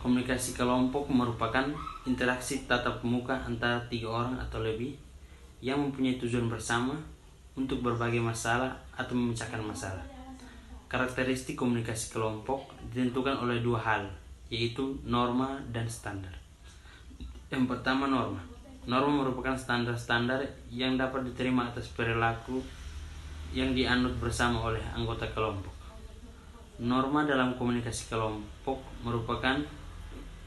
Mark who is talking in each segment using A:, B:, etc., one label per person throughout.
A: Komunikasi kelompok merupakan interaksi tatap muka antara 3 orang atau lebih yang mempunyai tujuan bersama untuk berbagai masalah atau memecahkan masalah. Karakteristik komunikasi kelompok ditentukan oleh 2 hal, yaitu norma dan standar. Yang pertama, norma. Norma merupakan standar-standar yang dapat diterima atas perilaku yang dianut bersama oleh anggota kelompok. Norma dalam komunikasi kelompok merupakan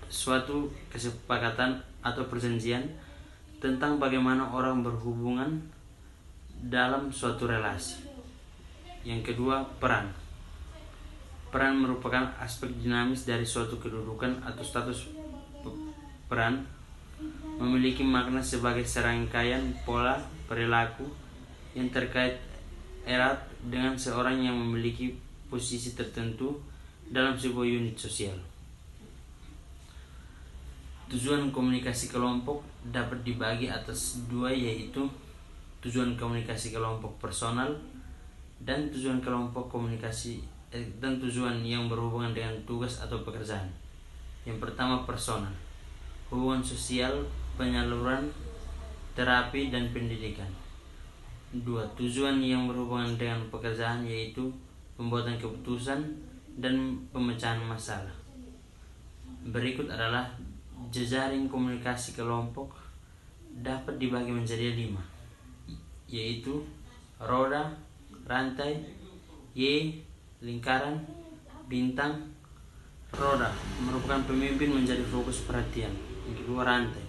A: suatu kesepakatan atau perjanjian tentang bagaimana orang berhubungan dalam suatu relasi. Yang kedua, peran. Peran merupakan aspek dinamis dari suatu kedudukan atau status. Peran memiliki makna sebagai serangkaian pola perilaku yang terkait erat dengan seorang yang memiliki posisi tertentu dalam sebuah unit sosial. Tujuan komunikasi kelompok dapat dibagi atas 2, yaitu tujuan komunikasi kelompok personal dan tujuan kelompok dan tujuan yang berhubungan dengan tugas atau pekerjaan. Yang pertama, personal. Hubungan sosial, penyaluran, terapi, dan pendidikan. 2. Tujuan yang berhubungan dengan pekerjaan, yaitu pembuatan keputusan dan pemecahan masalah. Berikut adalah jejaring komunikasi kelompok dapat dibagi menjadi 5, yaitu roda, rantai, Y, lingkaran, bintang. Roda merupakan pemimpin menjadi fokus perhatian. Yang kedua, rantai.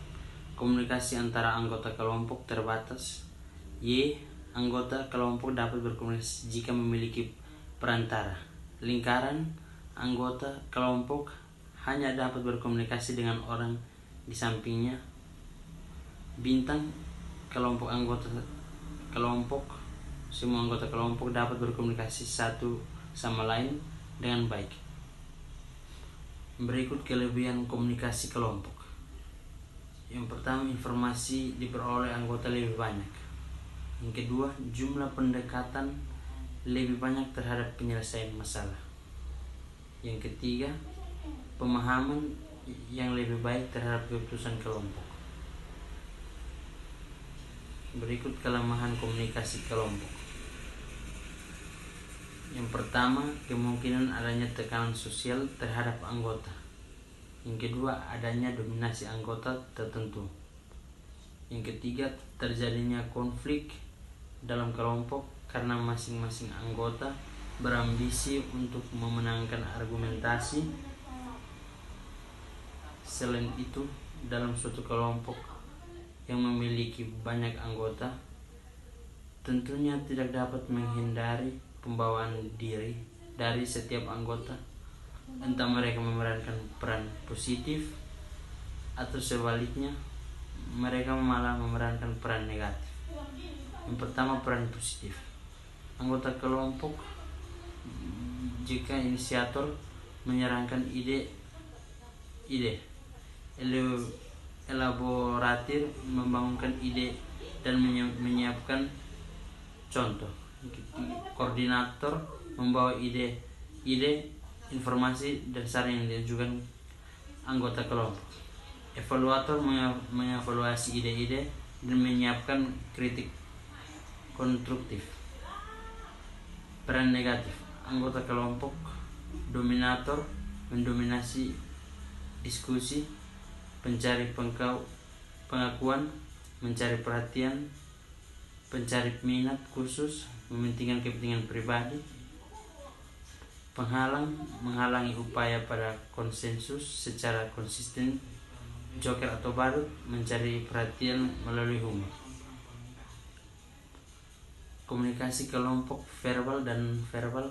A: Komunikasi antara anggota kelompok terbatas. Y, anggota kelompok dapat berkomunikasi jika memiliki perantara. Lingkaran, anggota kelompok hanya dapat berkomunikasi dengan orang di sampingnya. Bintang, semua anggota kelompok dapat berkomunikasi satu sama lain dengan baik. Berikut kelebihan komunikasi kelompok. Yang pertama, informasi diperoleh anggota lebih banyak. Yang kedua, jumlah pendekatan lebih banyak terhadap penyelesaian masalah. Yang ketiga, pemahaman yang lebih baik terhadap keputusan kelompok. Berikut kelemahan komunikasi kelompok. Yang pertama, kemungkinan adanya tekanan sosial terhadap anggota. Yang kedua, adanya dominasi anggota tertentu. Yang ketiga, terjadinya konflik dalam kelompok karena masing-masing anggota berambisi untuk memenangkan argumentasi. Selain itu, dalam suatu kelompok yang memiliki banyak anggota, tentunya tidak dapat menghindari pembawaan diri dari setiap anggota, entah mereka memerankan peran positif atau sebaliknya mereka malah memerankan peran negatif. Yang pertama, peran positif. Anggota kelompok jika inisiator menyarankan ide elaboratif, membangunkan ide dan menyiapkan contoh. Koordinator membawa ide, informasi dan saran yang diajukan anggota kelompok. Evaluator mengevaluasi ide-ide dan menyiapkan kritik konstruktif. Peran negatif. Anggota kelompok dominator mendominasi diskusi, pencari pengakuan, mencari perhatian, pencari minat khusus, mementingkan kepentingan pribadi. Penghalang, menghalangi upaya pada konsensus secara konsisten. Joker atau badut, mencari perhatian melalui humor. Komunikasi kelompok verbal dan verbal.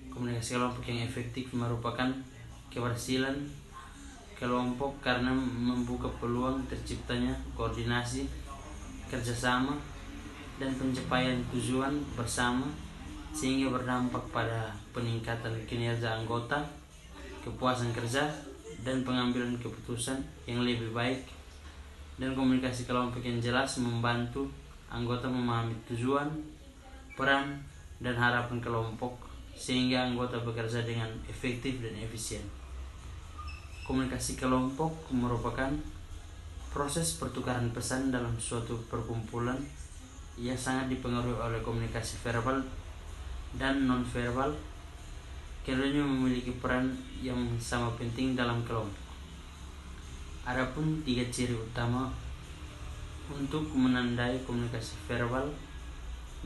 A: Komunikasi kelompok yang efektif merupakan keberhasilan kelompok karena membuka peluang terciptanya koordinasi, kerjasama, dan pencapaian tujuan bersama, sehingga berdampak pada peningkatan kinerja anggota, kepuasan kerja, dan pengambilan keputusan yang lebih baik. Dan komunikasi kelompok yang jelas membantu anggota memahami tujuan, peran, dan harapan kelompok, sehingga anggota bekerja dengan efektif dan efisien. Komunikasi kelompok merupakan proses pertukaran pesan dalam suatu perkumpulan yang sangat dipengaruhi oleh komunikasi verbal dan nonverbal. Keduanya memiliki peran yang sama penting dalam kelompok. Adapun 3 ciri utama untuk menandai komunikasi verbal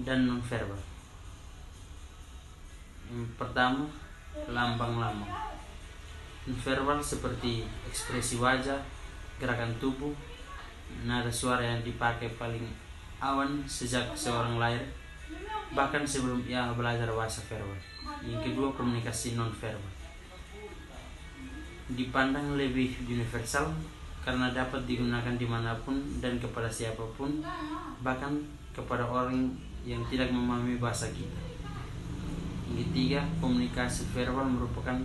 A: dan nonverbal. Yang pertama, lambang-lambang. Nonverbal seperti ekspresi wajah, gerakan tubuh, nada suara yang dipakai paling awal sejak seorang lahir, bahkan sebelum ia belajar bahasa verbal. Yang kedua, komunikasi nonverbal. Dipandang lebih universal karena dapat digunakan dimanapun dan kepada siapapun, bahkan kepada orang yang tidak memahami bahasa kita. Yang ketiga, komunikasi verbal merupakan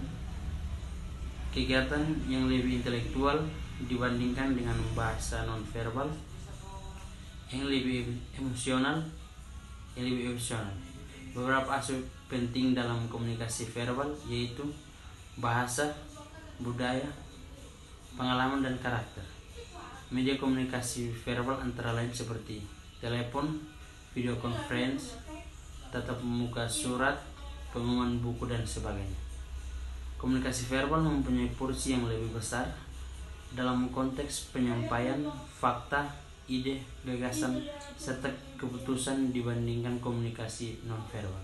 A: kegiatan yang lebih intelektual dibandingkan dengan bahasa nonverbal yang lebih emosional. Beberapa aspek penting dalam komunikasi verbal yaitu bahasa, budaya, pengalaman, dan karakter. Media komunikasi verbal antara lain seperti telepon, video conference, tatap muka, surat, pengumuman buku, dan sebagainya. Komunikasi verbal mempunyai porsi yang lebih besar dalam konteks penyampaian fakta, ide, gagasan, serta keputusan dibandingkan komunikasi nonverbal.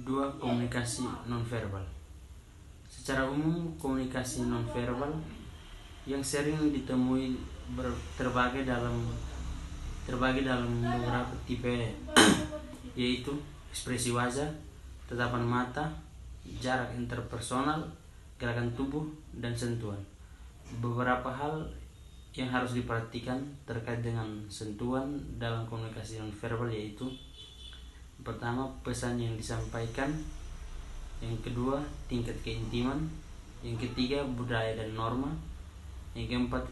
A: 2. Komunikasi nonverbal. Secara umum, komunikasi nonverbal yang sering ditemui terbagi dalam beberapa tipe, yaitu ekspresi wajah, tatapan mata, jarak interpersonal, gerakan tubuh, dan sentuhan. Beberapa hal yang harus diperhatikan terkait dengan sentuhan dalam komunikasi nonverbal yaitu: pertama, pesan yang disampaikan; yang kedua, tingkat keintiman; yang ketiga, budaya dan norma; yang keempat,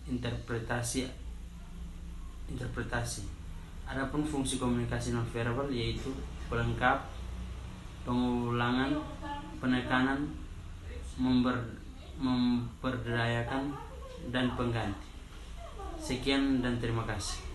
A: interpretasi. Adapun fungsi komunikasi nonverbal yaitu pelengkap, pengulangan, penekanan, memberdayakan, dan pengganti. Sekian dan terima kasih.